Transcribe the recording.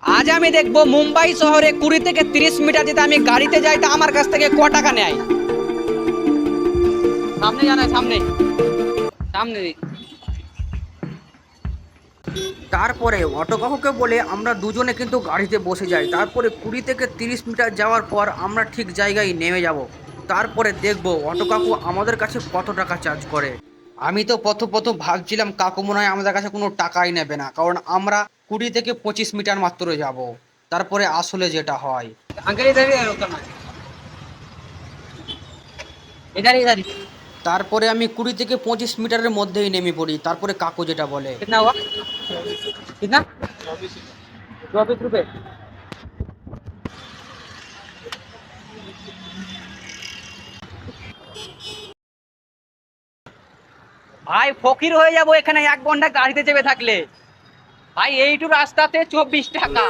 আজ আমি দেখবো মুম্বাই শহরে 20 থেকে 30 মিটার যেতে আমি গাড়িতে যাই তা আমার কাছ থেকে ক টাকা নেয়। সামনে জানাই, সামনে সামনে। তারপরে অটো কাকুকে বলে আমরা দুজনে কিন্তু গাড়িতে বসে যাই। তারপরে 20 থেকে 30 মিটার যাওয়ার পর আমরা ঠিক জায়গায় নেমে যাব। তারপরে দেখব অটো কাকু আমাদের কাছে কত টাকা চার্জ করে। আমি তো প্রথম প্রথম ভাবছিলাম কাকু মনে হয় আমাদের কাছে কোনো টাকাই নেবে না, কারণ আমরা 20 থেকে 25 মিটার মাত্র যাব। তারপরে আসলে যেটা হয়, अंकल इधर ही है, रुकना इधर इधर ही। তারপরে আমি 20 থেকে 25 মিটারের মধ্যেই নেমে পড়ি। তারপরে কাকু যেটা বলে, कितना हुआ? कितना? 24 रुपए। ভাই ফকির হয়ে যাবো এখানে 1 ঘন্টা গাড়িতে চেপে থাকলে। ভাই এইটু রাস্তাতে 24 টাকা।